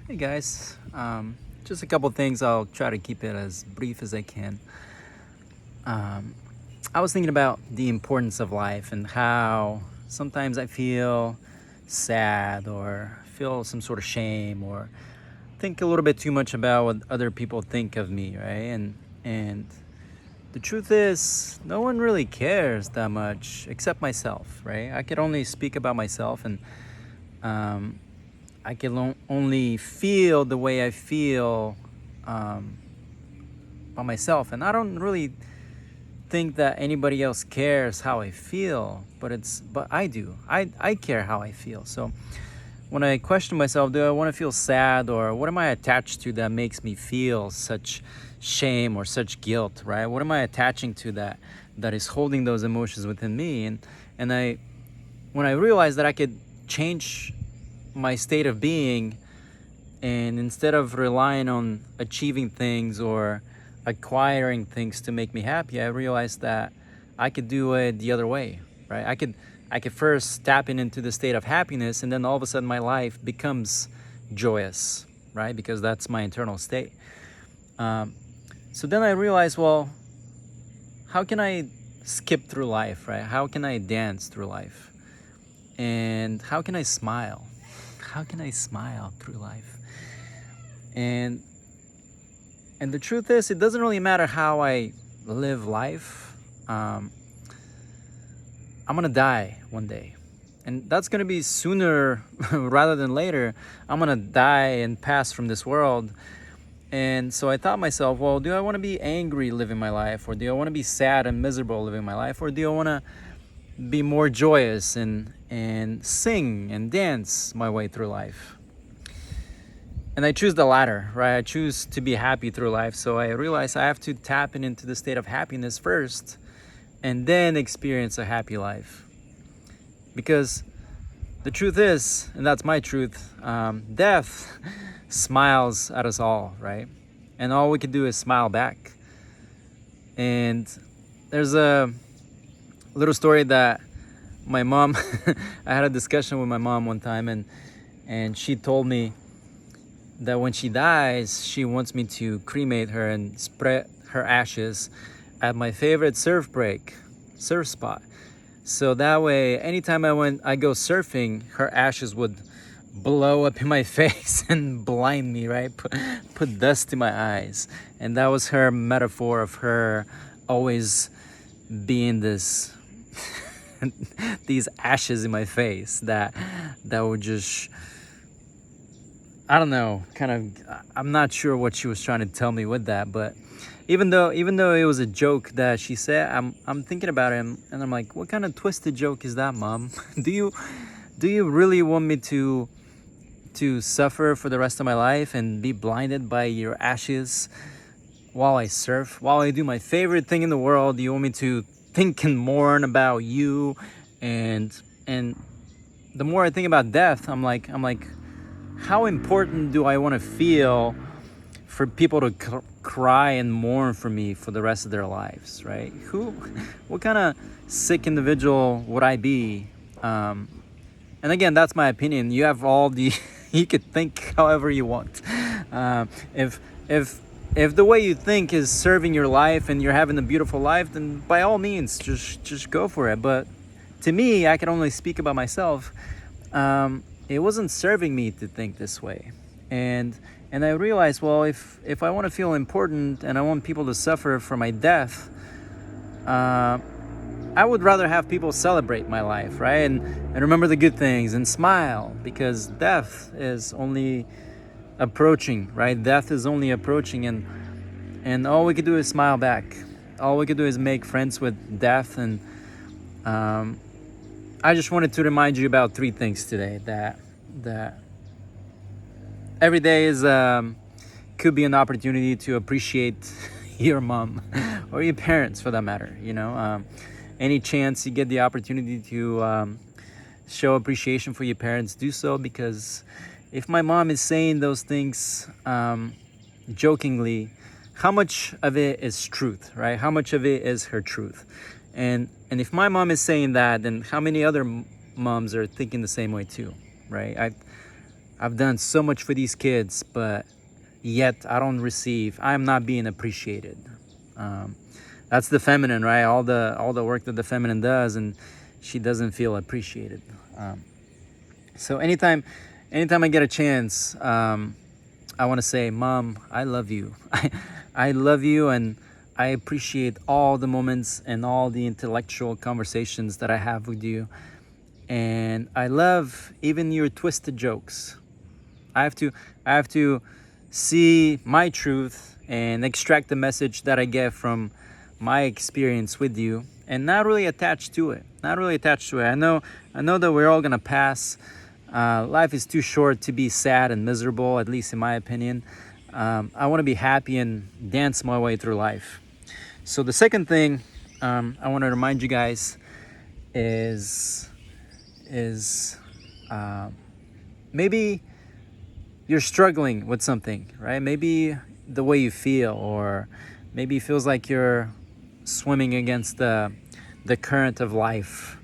Hey guys, just a couple things. I'll try to keep it as brief as I can. Um, I was thinking about the importance of life and how sometimes I feel sad or feel some sort of shame or think a little bit too much about what other people think of me, right? And the truth is, no one really cares that much except myself, right? I could only speak about myself, and um, I can only feel the way I feel um, by myself, and I don't really think that anybody else cares how I feel. But I do. I care how I feel. So when I question myself, do I want to feel sad, or what am I attached to that makes me feel such shame or such guilt, right? What am I attaching to that is holding those emotions within me? And I when I realized that I could change my state of being, and instead of relying on achieving things or acquiring things to make me happy, I realized that I could do it the other way, right? I could first tap into the state of happiness, and then all of a sudden my life becomes joyous, right? Because that's my internal state. Um, so then I realized, well, how can I skip through life, right? How can I dance through life? And how can I smile? How can I smile through life? And and the truth is, it doesn't really matter how I live life. Um, I'm gonna die one day, and that's gonna be sooner rather than later. I'm gonna die and pass from this world. And so I thought myself, well, do I want to be angry living my life, or do I want to be sad and miserable living my life, or do I want to be more joyous and sing and dance my way through life? And I choose the latter, right? I choose to be happy through life. So I realize I have to tap into the state of happiness first, and then experience a happy life. Because the truth is, and that's my truth, death smiles at us all, right? And all we can do is smile back. And there's a little story that my mom, I had a discussion with my mom one time, and she told me that when she dies, she wants me to cremate her and spread her ashes at my favorite surf spot. So that way, anytime I go surfing, her ashes would blow up in my face and blind me, right? Put dust in my eyes. And that was her metaphor of her always being this these ashes in my face that would just, I don't know, kind of, I'm not sure what she was trying to tell me with that. But even though it was a joke that she said, I'm thinking about it, and I'm like, what kind of twisted joke is that, Mom? Do you really want me to suffer for the rest of my life and be blinded by your ashes while I surf, while I do my favorite thing in the world? Do you want me to think and mourn about you? And the more I think about death, I'm like, how important do I want to feel for people to cry and mourn for me for the rest of their lives, right? What kind of sick individual would I be? And again, that's my opinion. You have all the, you could think however you want. If if the way you think is serving your life and you're having a beautiful life, then by all means, just go for it. But to me, I can only speak about myself. It wasn't serving me to think this way, and I realized, well, if I want to feel important and I want people to suffer for my death, I would rather have people celebrate my life, right? And remember the good things and smile, because death is only approaching, right? Death is only approaching, and all we could do is smile back. All we could do is make friends with death. And I just wanted to remind you about three things today, that every day is could be an opportunity to appreciate your mom or your parents, for that matter. Any chance you get the opportunity to show appreciation for your parents, do so. Because if my mom is saying those things jokingly, how much of it is truth, right? How much of it is her truth? And if my mom is saying that, then how many other moms are thinking the same way too, right? I've done so much for these kids, but yet I don't receive. I'm not being appreciated. Um, that's the feminine, right? All the work that the feminine does, and she doesn't feel appreciated. Um, so anytime I get a chance, I want to say, Mom, I love you. I love you, and I appreciate all the moments and all the intellectual conversations that I have with you. And I love even your twisted jokes. I have to I have to see my truth and extract the message that I get from my experience with you, and not really attached to it. Not really attached to it. I know that we're all gonna pass. Life is too short to be sad and miserable, at least in my opinion. I want to be happy and dance my way through life. So the second thing I want to remind you guys is uh, maybe you're struggling with something, right? Maybe the way you feel, or maybe it feels like you're swimming against the current of life.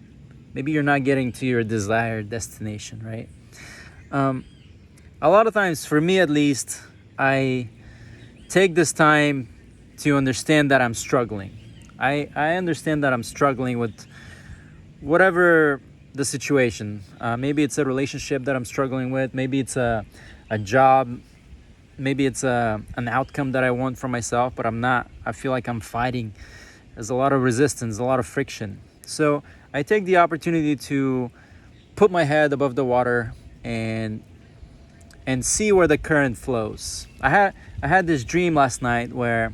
Maybe you're not getting to your desired destination, right? Um, a lot of times, for me at least, I take this time to understand that I'm struggling. I understand that I'm struggling with whatever the situation. Maybe it's a relationship that I'm struggling with. Maybe it's a job. Maybe it's an outcome that I want for myself, but I'm not. I feel like I'm fighting. There's a lot of resistance, a lot of friction. So I take the opportunity to put my head above the water and see where the current flows. I had this dream last night where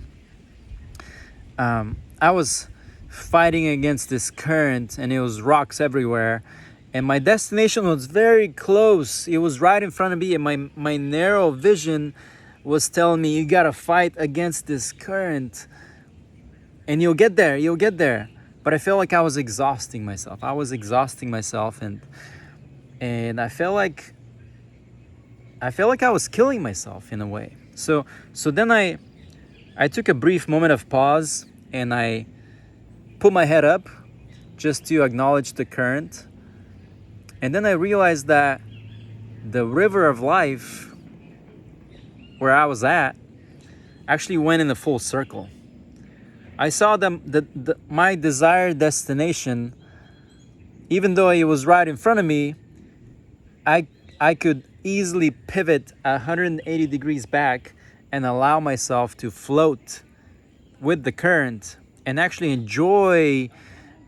I was fighting against this current, and it was rocks everywhere, and my destination was very close. It was right in front of me, and my narrow vision was telling me, you gotta fight against this current and you'll get there. But I felt like I was exhausting myself. And I felt like I was killing myself in a way. So then I took a brief moment of pause, and I put my head up just to acknowledge the current. And then I realized that the river of life where I was at actually went in a full circle. I saw my desired destination, even though it was right in front of me, I could easily pivot 180 degrees back and allow myself to float with the current and actually enjoy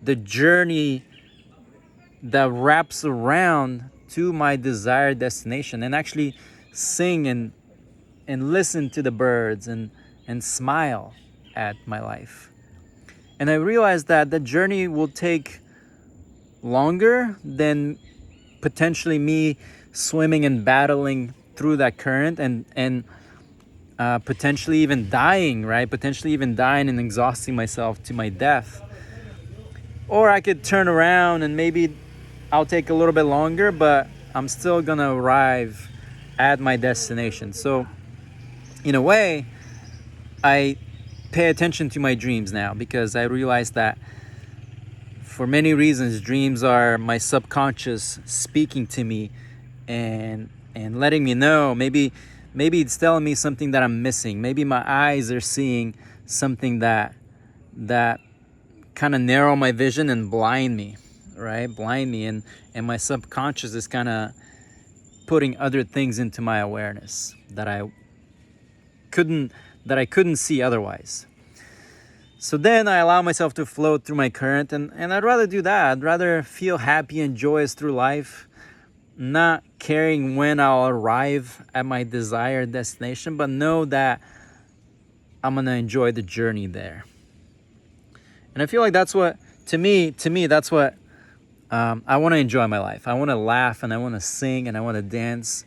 the journey that wraps around to my desired destination, and actually sing and listen to the birds and smile at my life. And I realized that the journey will take longer than potentially me swimming and battling through that current and potentially even dying, right? Potentially even dying and exhausting myself to my death. Or I could turn around and maybe I'll take a little bit longer, but I'm still gonna arrive at my destination. So in a way, I pay attention to my dreams now, because I realize that for many reasons, dreams are my subconscious speaking to me and letting me know, maybe it's telling me something that I'm missing. Maybe my eyes are seeing something that kind of narrow my vision and blind me, right? Blind me, and my subconscious is kind of putting other things into my awareness that I couldn't see otherwise. So then I allow myself to float through my current, and I'd rather do that. I'd rather feel happy and joyous through life, not caring when I'll arrive at my desired destination, but know that I'm gonna enjoy the journey there. And I feel like that's what, to me, that's what I want to enjoy my life. I want to laugh, and I want to sing, and I want to dance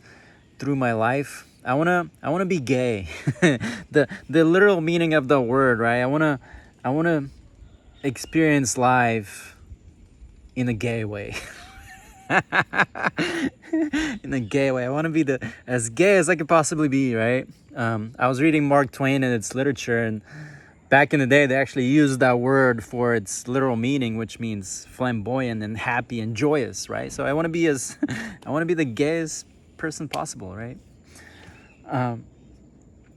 through my life. I want to be gay. the literal meaning of the word, right? I want to experience life in a gay way. In a gay way. I want to be as gay as I could possibly be, right? I was reading Mark Twain and its literature, and back in the day, they actually used that word for its literal meaning, which means flamboyant and happy and joyous, right? So I want to be the gayest person possible, right?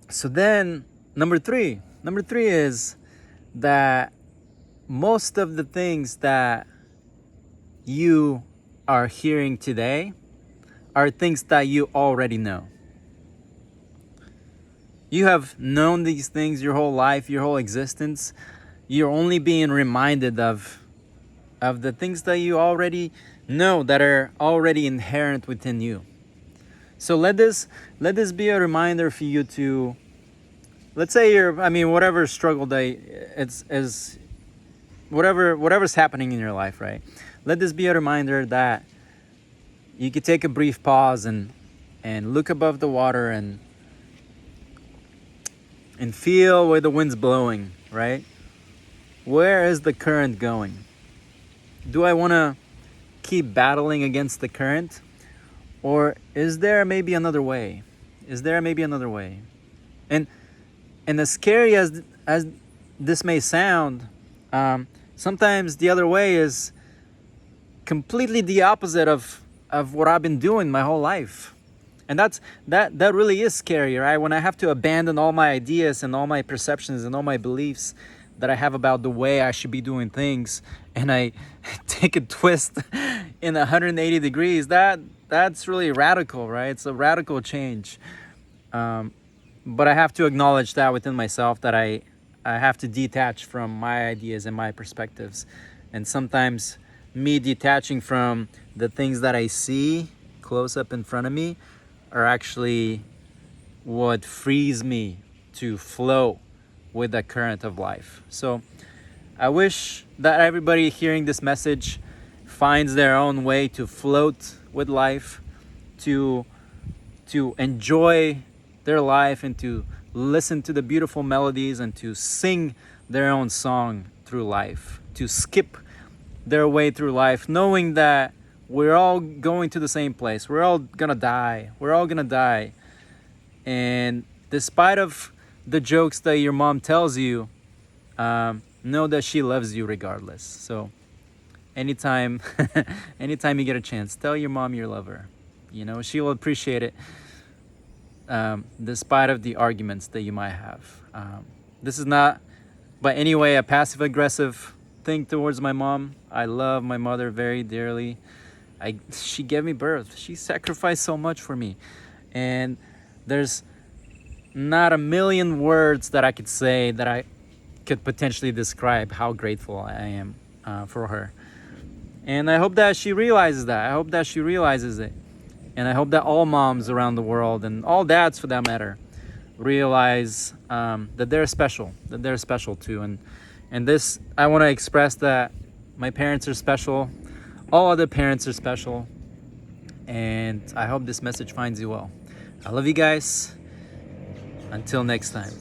So then number three is that most of the things that you are hearing today are things that you already know. You have known these things your whole life, your whole existence. You're only being reminded of the things that you already know, that are already inherent within you. So let this be a reminder for you to, let's say whatever struggle that it's whatever's happening in your life, right? Let this be a reminder that you could take a brief pause and look above the water and feel where the wind's blowing, right? Where is the current going? Do I want to keep battling against the current? Or is there maybe another way? And as scary as this may sound, sometimes the other way is completely the opposite of what I've been doing my whole life. And that really is scary, right? When I have to abandon all my ideas and all my perceptions and all my beliefs that I have about the way I should be doing things, and I take a twist in 180 degrees, that's really radical, right? It's a radical change. But I have to acknowledge that within myself, that I have to detach from my ideas and my perspectives. And sometimes me detaching from the things that I see close up in front of me are actually what frees me to flow with the current of life. So I wish that everybody hearing this message finds their own way to float with life, to enjoy their life, and to listen to the beautiful melodies, and to sing their own song through life, to skip their way through life, knowing that we're all going to the same place. We're all gonna die. And despite of the jokes that your mom tells you, know that she loves you regardless. So anytime you get a chance, tell your mom you love her. She will appreciate it, despite of the arguments that you might have. This is not by any way a passive aggressive thing towards my mom. I love my mother very dearly. She gave me birth. She sacrificed so much for me. And there's not a million words that I could say that I could potentially describe how grateful I am for her. And I hope that she realizes that. I hope that she realizes it. And I hope that all moms around the world, and all dads for that matter, realize that they're special too. And this, I want to express that my parents are special. All other parents are special. And I hope this message finds you well. I love you guys. Until next time.